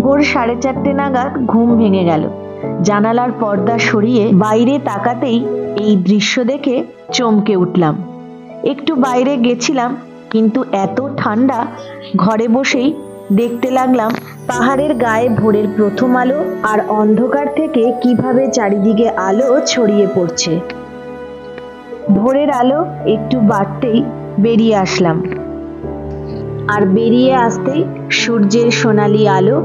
ভোর 4:30 নাগাদ ঘুম ভেঙে গেল। জানালার পর্দা সরিয়ে বাইরে তাকাতেই এই দৃশ্য দেখে চমকে উঠলাম। একটু বাইরে গেছিলাম, কিন্তু এত ঠান্ডা, ঘরে বসেই দেখতে লাগলাম পাহাড়ের গায়ে ভোরের প্রথম আলো আর অন্ধকার থেকে কিভাবে চারিদিকে আলো ছড়িয়ে পড়ছে। ভোরের আলো একটু বাড়তেই বেরিয়ে আসলাম, আর বেরিয়ে আসতেই সূর্যের সোনালি আলো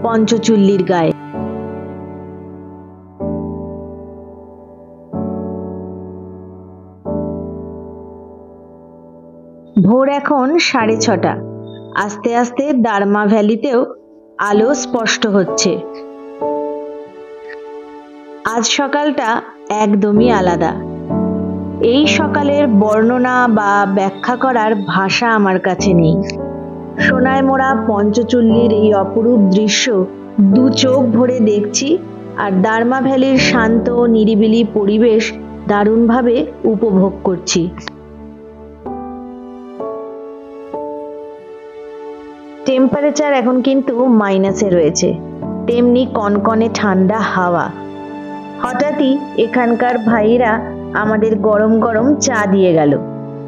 পঞ্চচুল্লির গায়ে। ভোর এখন 6:30। আস্তে আস্তে দারমা ভ্যালিতেও আলো স্পষ্ট হচ্ছে। আজ সকালটা একদমই আলাদা। এই সকালের বর্ণনা বা ব্যাখ্যা করার ভাষা আমার কাছে নেই। সোনায় মোড়া পঞ্চচুল্লির এই অপরূপ দৃশ্য দু চোখ ভরে দেখছি, আর দারমা ভ্যালির শান্ত নিরিবিলি পরিবেশ দারুণভাবে উপভোগ করছি। টেম্পারেচার এখন কিন্তু মাইনাসে রয়েছে, তেমনি কনকনে ঠান্ডা হাওয়া। হঠাৎই এখানকার ভাইরা আমাদের গরম গরম চা দিয়ে গেল।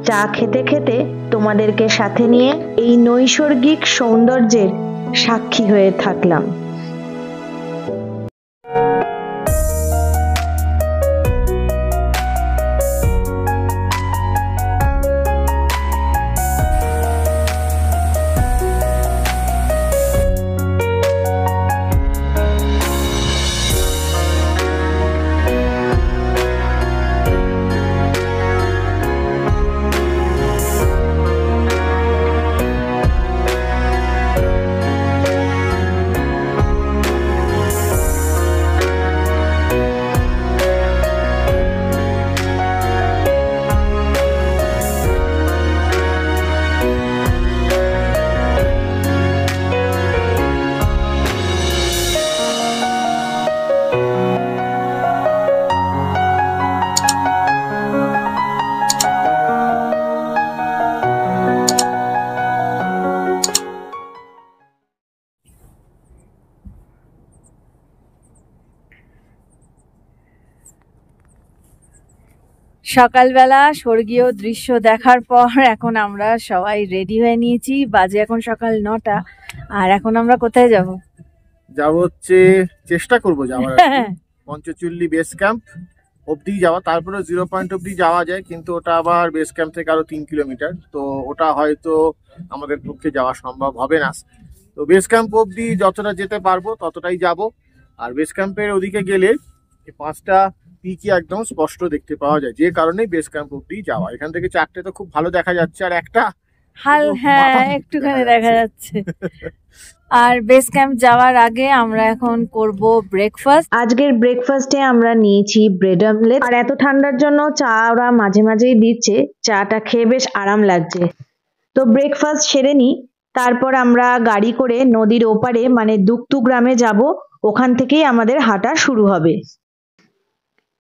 চা খেতে খেতে তোমাদেরকে সাথে নিয়ে এই নৈসর্গিক সৌন্দর্যের সাক্ষী হয়ে থাকলাম। সকালবেলা স্বর্গীয় দৃশ্য দেখার পর এখন আমরা সবাই রেডি হয়ে নিয়েছি। বাজে এখন সকাল 9টা। আর এখন আমরা কোথায় যাব? হচ্ছে চেষ্টা করবো যাওয়ার পঞ্চচুল্লি বেস ক্যাম্প অবধি যাওয়া, তারপরে 0 পয়েন্ট অবধি যাওয়া যায়, কিন্তু ওটা আবার বেস ক্যাম্প থেকে আরো 3 কিলোমিটার, তো ওটা হয়তো আমাদের পক্ষে যাওয়া সম্ভব হবে না। তো বেস ক্যাম্প অবধি যতটা যেতে পারবো ততটাই যাব। আর বেস ক্যাম্পের ওদিকে গেলে 5টা পিকই একদম স্পষ্ট দেখতে পাওয়া যায়, যে কারণে বেস ক্যাম্প অবধি যাওয়া। এখান থেকে 4টে তো খুব ভালো দেখা যাচ্ছে, আর একটা একটুখানি দেখা যাচ্ছে। আর বেস ক্যাম্প যাওয়ার আগে আমরা এখন করব ব্রেকফাস্ট। আজকের ব্রেকফাস্টে আমরা নিয়েছি ব্রেড অমলেট, আর এত ঠান্ডার জন্য চা ওরা মাঝে মাঝেই দিচ্ছে, চাটা খেয়ে বেশ আরাম লাগছে। তো ব্রেকফাস্ট সেরে নিই, তারপর আমরা গাড়ি করে নদীর ওপারে মানে দুকতু গ্রামে যাব। ওখান থেকেই আমাদের হাঁটা শুরু হবে।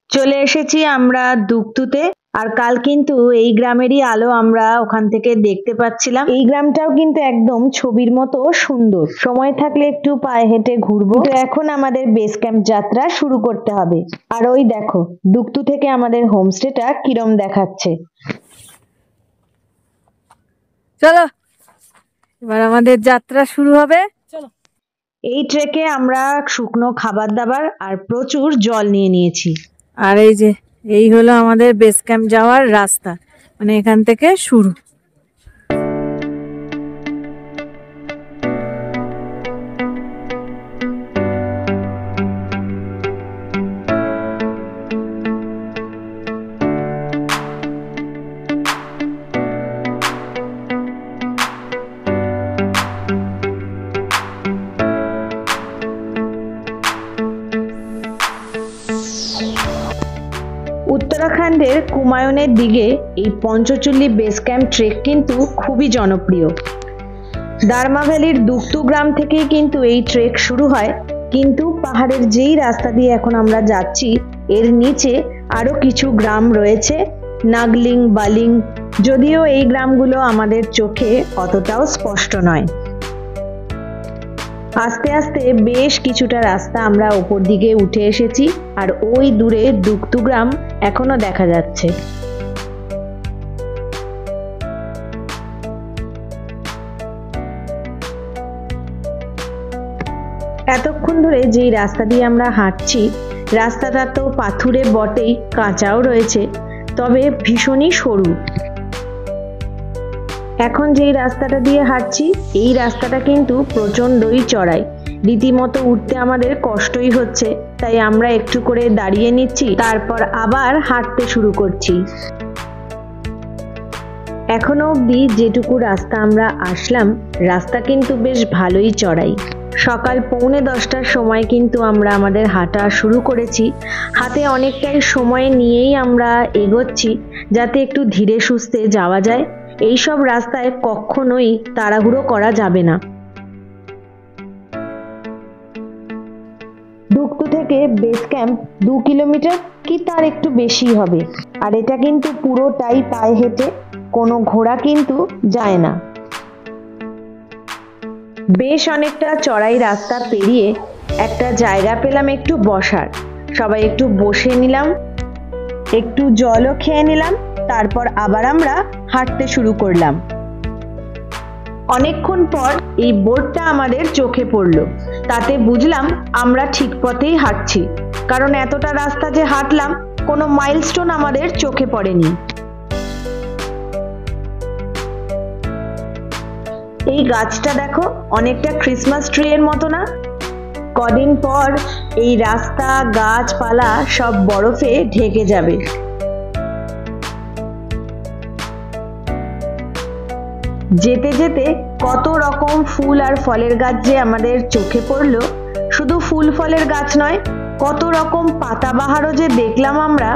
চলে এসেছি আমরা দুকতুতে, আর কাল কিন্তু এই গ্রামেরই আলো আমরা ওখান থেকে দেখতে পাচ্ছিলাম। এই গ্রামটাও কিন্তু একদম ছবির মতো সুন্দর। সময় থাকলে একটু পায়ে হেঁটে ঘুরবো। তো এখন আমাদের বেস ক্যাম্প যাত্রা শুরু করতে হবে। আর ওই দেখো দুকতু থেকে আমাদের হোমস্টেটা কিরম দেখাচ্ছে। চলো এবার আমাদের যাত্রা শুরু হবে। চলো। এই ট্রেকে আমরা শুকনো খাবার দাবার আর প্রচুর জল নিয়ে নিয়েছি। আর এই হলো আমাদের বেস ক্যাম্প যাওয়ার রাস্তা, মানে এখান থেকে শুরু। উত্তরাখণ্ডের কুমায়ুনের দিকে এই পঞ্চচুল্লি বেস ক্যাম্প ট্রেক কিন্তু খুবই জনপ্রিয়। দারমা ভ্যালির দুকতু গ্রাম থেকেই কিন্তু এই ট্রেক শুরু হয়, কিন্তু পাহাড়ের যেই রাস্তা দিয়ে এখন আমরা যাচ্ছি এর নিচে আরো কিছু গ্রাম রয়েছে, নাগলিং, বালিং। যদিও এই গ্রামগুলো আমাদের চোখে অতটাও স্পষ্ট নয়। আস্তে আস্তে বেশ কিছুটা রাস্তা আমরা ওপর দিকে উঠে এসেছি, আর ওই দূরে দুগতু গ্রাম এখনো দেখা যাচ্ছে। এতক্ষণ ধরে যেই রাস্তা দিয়ে আমরা হাঁটছি, রাস্তাটা তো পাথুরে বটেই, কাঁচাও রয়েছে, তবে ভীষণই সরু। এখন যেই রাস্তাটা দিয়ে হাঁটছি, এই রাস্তাটা কিন্তু প্রচণ্ডই চড়াই, রীতিমতো উঠতে আমাদের কষ্টই হচ্ছে, তাই আমরা একটু করে দাঁড়িয়ে নিচ্ছি, তারপর আবার হাঁটতে শুরু করছি। এখনো অবধি যেটুকু রাস্তা আমরা আসলাম, রাস্তা কিন্তু বেশ ভালোই চড়াই। সকাল 9:45টার সময় কিন্তু আমরা আমাদের হাঁটা শুরু করেছি। হাতে অনেকটাই সময় নিয়েই আমরা এগোচ্ছি, যাতে একটু ধীরে সুস্থে যাওয়া যায়। এইসব রাস্তায় কখনোই তাড়াহুড়ো করা যাবে না। দুগতু থেকে বেস ক্যাম্প 2 কিলোমিটার কি তার একটু বেশি হবে, আর এটা কিন্তু পুরোটাই পায়ে হেঁটে, কোনো ঘোড়া কিন্তু যায় না। বেশ অনেকটা চড়াই রাস্তা পেরিয়ে একটা জায়গা পেলাম একটু বসার। সবাই একটু বসে নিলাম, একটু জলও খেয়ে নিলাম, তারপর আবার আমরা হাঁটতে শুরু করলাম। অনেকক্ষণ পর এই বোর্ডটা আমাদের চোখে পড়লো, তাতে বুঝলাম আমরা ঠিক পথেই হাঁটছি, কারণ এতটা রাস্তা যে হাঁটলাম কোনো মাইলস্টোন আমাদের চোখে পড়েনি। এই গাছটা দেখো, অনেকটা ক্রিসমাস ট্রি এর মতো না? কদিন পর এই রাস্তা, গাছপালা সব বরফে ঢেকে যাবে। যেতে যেতে কত রকম ফুল আর ফলের গাছ যে আমাদের চোখে পড়লো। শুধু ফুল ফলের গাছ নয়, কত রকম পাতাবাহারও যে দেখলাম আমরা।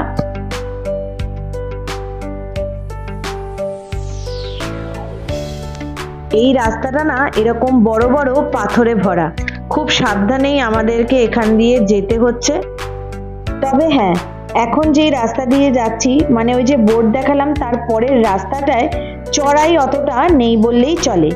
এই রাস্তাটা না এরকম বড় বড় পাথরে ভরা, খুব সাবধানেই আমাদেরকে এখান দিয়ে যেতে হচ্ছে। তবে হ্যাঁ, এখন যেই রাস্তা দিয়ে যাচ্ছি, মানে ওই যে বোর্ড দেখালাম তার পরের রাস্তাটায় চড়াই অতটা নেই বললেই চলে।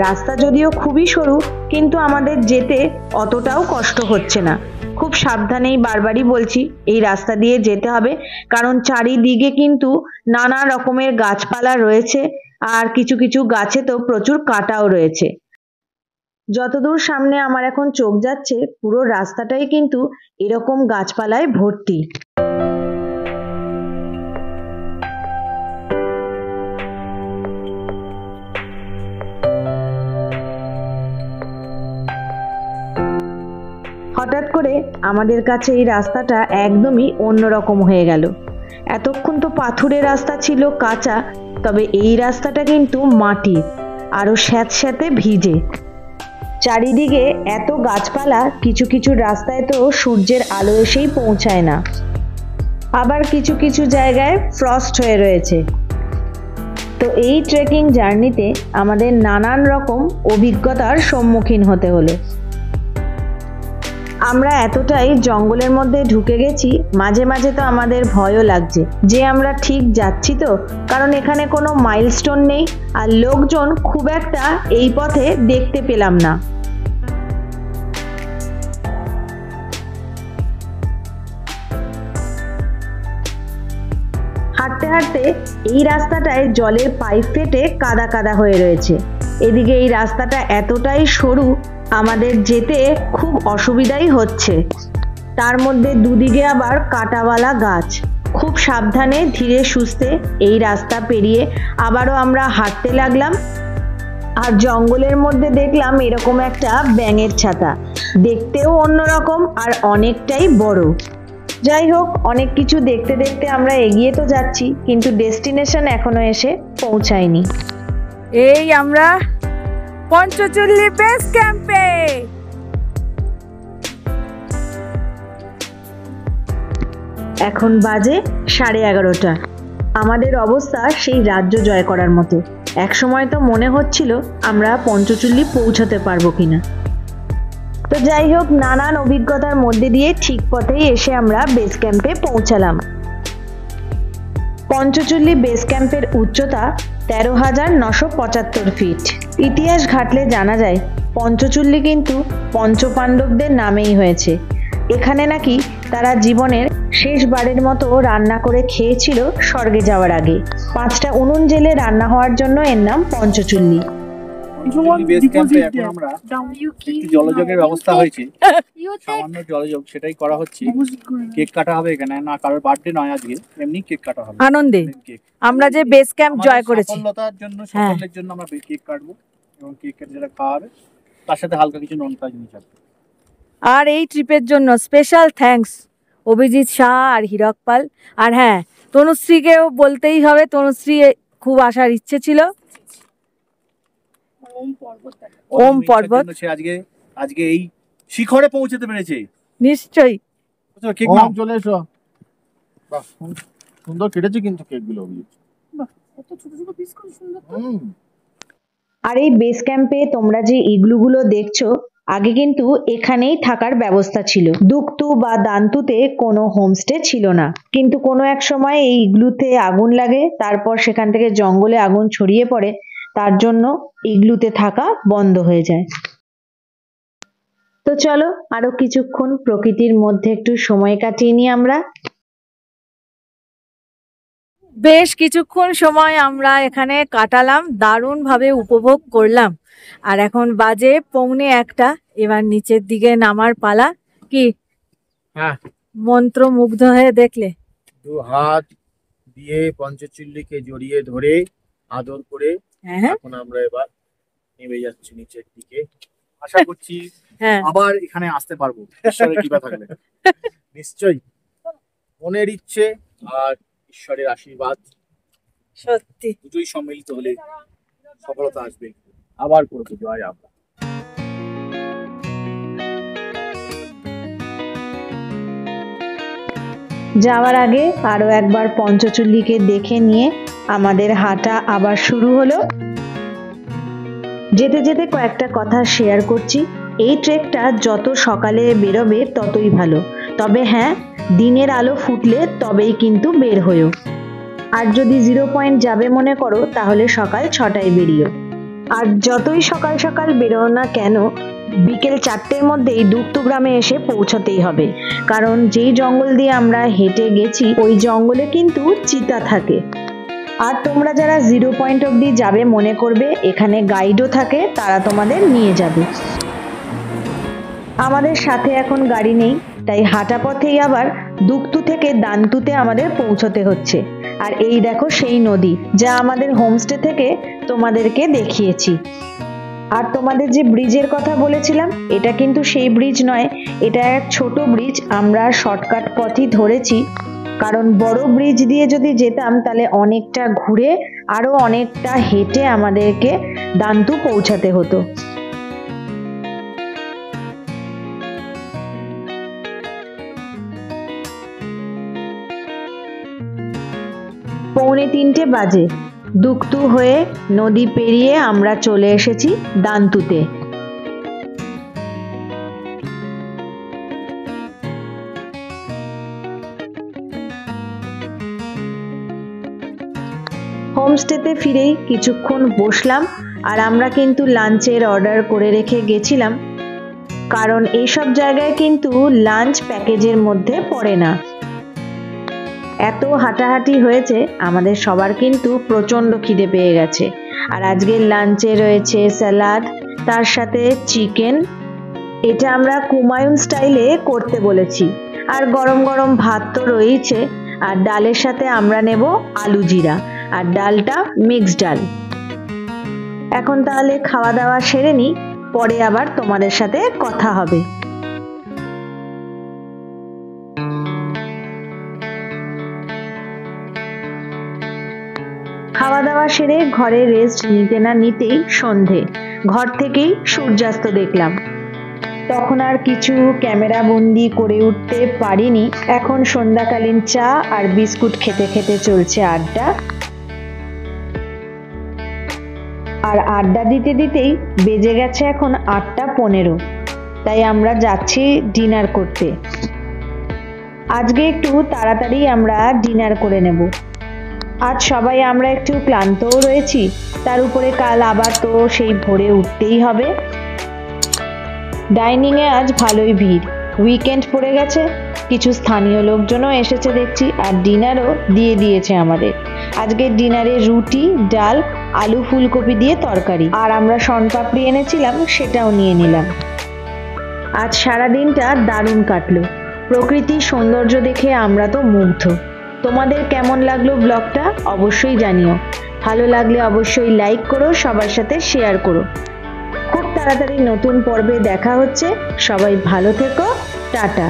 রাস্তা যদিও খুবই সরু, কিন্তু আমাদের যেতে অতটাও কষ্ট হচ্ছে না। খুব সাবধানেই বারবারই বলছি এই রাস্তা দিয়ে যেতে হবে, কারণ চারিদিকে কিন্তু নানা রকমের গাছপালা রয়েছে, আর কিছু কিছু গাছে তো প্রচুর কাঁটাও রয়েছে। যতদূর সামনে আমার এখন চোখ যাচ্ছে, পুরো রাস্তাটাই কিন্তু এরকম গাছপালায় ভর্তি। হঠাৎ করে আমাদের কাছে এই রাস্তাটা একদমই অন্যরকম হয়ে গেল। এতক্ষণ তো পাথুরে রাস্তা ছিল, কাঁচা, তবে এই রাস্তাটা কিন্তু মাটির, আরো স্যাঁতস্যাঁতে ভিজে। চারিদিকে এত গাছপালা, কিছু কিছু রাস্তায় তো সূর্যের আলো এসেই পৌঁছায় না, আবার কিছু কিছু জায়গায় ফ্রস্ট হয়ে রয়েছে। তো এই ট্রেকিং জার্নিতে আমাদের নানান রকম অভিজ্ঞতার সম্মুখীন হতে হলো। আমরা এতটাই জঙ্গলের মধ্যে ঢুকে গেছি, মাঝে মাঝে তো আমাদের ভয়ও লাগছে যে আমরা ঠিক যাচ্ছি তো, কারণ এখানে কোনো মাইলস্টোন নেই, আর লোকজন খুব একটা এই পথে দেখতে পেলাম না। হাঁটতে হাঁটতে এই রাস্তাটায় জলের পাইপ ফেটে কাদা কাদা হয়ে রয়েছে। এদিকে এই রাস্তাটা এতটাই সরু, আমাদের যেতে খুব অসুবিধাই হচ্ছে। তার মধ্যে দুদিকে আবার কাঁটাওয়ালা গাছ। খুব সাবধানে ধীরে সুস্থে এই রাস্তা পেরিয়ে আবারও আমরা হাঁটতে লাগলাম। আর জঙ্গলের মধ্যে দেখলাম এরকম একটা ব্যাঙের ছাতা, দেখতেও অন্যরকম আর অনেকটাই বড়। যাই হোক, অনেক কিছু দেখতে দেখতে আমরা এগিয়ে তো যাচ্ছি, কিন্তু ডেস্টিনেশন এখনো এসে পৌঁছায়নি। এই আমরা পঞ্চচল্লি বেস ক্যাম্পে। এখন বাজে 11:30। আমাদের অবস্থা সেই রাজ্য জয় করার মতো। একসময় তো মনে হচ্ছিল আমরা পঞ্চচল্লি পৌঁছাতে পারবো কিনা। তো যাই হোক, নানান অভিজ্ঞতার মধ্যে দিয়ে ঠিক পথেই এসে আমরা বেস ক্যাম্পে পৌঁছালাম। পঞ্চচল্লি বেস ক্যাম্পের উচ্চতা 13,975 ফিট। ইতিহাস ঘাটলে জানা যায় পঞ্চচুল্লি কিন্তু পঞ্চপাণ্ডবদের নামেই হয়েছে। এখানে নাকি তারা জীবনের শেষবারের মতো রান্না করে খেয়েছিল স্বর্গে যাওয়ার আগে। 5টা উনুন জেলে রান্না হওয়ার জন্য এর নাম পঞ্চচুল্লি। জলযোগের ব্যবস্থা হয়েছে, সামান্য জলযোগ, সেটাই করা হচ্ছে। কেক কাটা হবে এখানে, না কারোর বার্থডে নয় আজকে, এমনি কেক কাটা হবে আনন্দে। আমরা যে বেস ক্যাম্প জয় করেছি, সফলতার জন্য, সকলের জন্য আমরা কেক কাটবো এবং কেক কেটে যেটা খাওয়া হবে তার সাথে হালকা কিছু নোনতা জিনিস আছে। আর এই ট্রিপের জন্য স্পেশাল থ্যাঙ্কস অভিজিৎ শাহ আর হীরক পাল। আর হ্যাঁ, তনুশ্রীকেও বলতেই হবে, তনুশ্রী খুব আসার ইচ্ছে ছিল। ওম পর্বত সে আজকে এই শিখরে পৌঁছতে পেরেছে। নিশ্চয়ই। কেক নাও, চলে এসো। বাহ, সুন্দর কেটেছে কিন্তু কেকগুলো। আর এই বেস ক্যাম্পে তোমরা যে ইগলুগুলো দেখছো, আগে কিন্তু এখানেই থাকার ব্যবস্থা ছিল। দুক্তু বা দান্তুতে কোনো হোমস্টে ছিল না, কিন্তু কোনো এক সময় এই ইগলুতে আগুন লাগে, তারপর সেখান থেকে জঙ্গলে আগুন ছড়িয়ে পড়ে, তার জন্য ইগলুতে থাকা বন্ধ হয়ে যায়। তো চলো আরো কিছুক্ষণ প্রকৃতির মধ্যে একটু সময় কাটিয়ে নিই আমরা। বেশ কিছুক্ষণ সময় আমরা এখানে কাটালাম, দারুণ ভাবে উপভোগ করলাম। আর এখন বাজে 1:45। এবার নিচের দিকে নামার পালা। কি হ্যাঁ, মন্ত্রমুগ্ধ হয়ে দেখলে? 2 হাত দিয়ে পঞ্চচুল্লিকে জড়িয়ে ধরে আদর করে এখন আমরা এবার নেমে যাচ্ছি নিচের দিকে। আশা করছি আবার এখানে আসতে পারবো ঈশ্বরের কৃপা থাকলে। নিশ্চয়ই, মনের ইচ্ছে আর ঈশ্বরের আশীর্বাদ সত্যি দুটোই সম্মিলিত হলে সফলতা আসবে। আবার করবো জয় আমরা। যাওয়ার আগে আরো একবার পঞ্চচুল্লিকে দেখে নিয়ে আমাদের হাঁটা আবার শুরু হলো। যেতে যেতে কয়েকটা কথা শেয়ার করছি। এই ট্রেকটা যত সকালে বেরোবে ততই ভালো, তবে হ্যাঁ, দিনের আলো ফুটলে তবেই কিন্তু বের হয়েও। আর যদি 0 পয়েন্ট যাবে মনে করো, তাহলে সকাল 6টায় বেরিও। আর যতই সকাল সকাল বেরো না কেন, বিকেল 4টের মধ্যেই দুক্তু গ্রামে এসে পৌঁছাতেই হবে, কারণ যেই জঙ্গল দিয়ে আমরা হেঁটে গেছি ওই জঙ্গলে কিন্তু চিতা থাকে। আর তোমরা যারা 0 পয়েন্ট অবধি যাবে মনে করবে, এখানে গাইডও থাকে, তারা তোমাদের নিয়ে যাবে। আমাদের সাথে এখন গাড়ি নেই, তাই হাঁটা পথেই আবার দুক্তু থেকে দান্তুতে আমাদের পৌঁছতে হচ্ছে। আর এই দেখো সেই নদী, যা আমাদের হোমস্টে থেকে তোমাদেরকে দেখিয়েছি। আর তোমাদের যে ব্রিজের কথা বলেছিলাম, এটা কিন্তু সেই ব্রিজ নয়, এটা এক ছোট ব্রিজ। আমরা শর্টকাট পথই ধরেছি, কারণ বড় ব্রিজ দিয়ে যদি যেতাম তাহলে অনেকটা ঘুরে আরো অনেকটা হেঁটে আমাদেরকে দান্তু পৌঁছাতে হতো। পৌনে 3টে বাজে। দুক্তু হয়ে নদী পেরিয়ে আমরা চলে এসেছি দান্তুতে। হোমস্টেতে ফিরেই কিছুক্ষণ বসলাম। আর আমরা কিন্তু লাঞ্চের অর্ডার করে রেখে গেছিলাম, কারণ এইসব জায়গায় কিন্তু লাঞ্চ প্যাকেজের মধ্যে পড়ে না। এত হাঁটাহাঁটি হয়েছে, আমাদের সবার কিন্তু প্রচন্ড খিদে পেয়ে গেছে। আর আজকের লাঞ্চে রয়েছে স্যালাড, তার সাথে চিকেন, এটা আমরা কুমায়ুন স্টাইলে করতে বলেছি। আর গরম গরম ভাত তো রয়েছে, আর ডালের সাথে আমরা নেব আলু জিরা, আর ডালটা মিক্সড ডাল। এখন তাহলে খাওয়া দাওয়া সেরে নিই, পরে আবার তোমাদের সাথে কথা হবে। খাওয়া দাওয়া সেরে ঘরে রেস্ট নিতে না নিতেই সন্ধে। ঘর থেকেই সূর্যাস্ত দেখলাম। তখন আর কিছু ক্যামেরা বন্দি করে উঠতে পারিনি। এখন সন্ধ্যাকালীন চা আর বিস্কুট খেতে খেতে চলছে আড্ডা। আর আড্ডা দিতে দিতেই বেজে গেছে এখন 8:15। তাই আমরা যাচ্ছি ডিনার করতে। আজকে একটু তাড়াতাড়ি আমরা ডিনার করে নেব। আজ সবাই আমরা একটু ক্লান্তও রয়েছি, তার উপরে কাল আবার তো সেই ভোরে উঠতেই হবে। ডাইনিংয়ে আজ ভালোই ভিড়, উইকেন্ড পড়ে গেছে, কিছু স্থানীয় লোকজনও এসেছে দেখছি, আর ডিনারও দিয়ে দিয়েছে আমাদের। আজকের ডিনারে রুটি, ডাল, আলু ফুলকপি দিয়ে তরকারি, আর আমরা শনপাপড়ি এনেছিলাম, সেটাও নিয়ে নিলাম। আজ সারা দিনটা দারুণ কাটলো, প্রকৃতির সৌন্দর্য দেখে আমরা তো মুগ্ধ। তোমাদের কেমন লাগলো ব্লগটা অবশ্যই জানিও, ভালো লাগলে অবশ্যই লাইক করো, সবার সাথে শেয়ার করো। খুব তাড়াতাড়ি নতুন পর্বে দেখা হচ্ছে, সবাই ভালো থেকো, টাটা।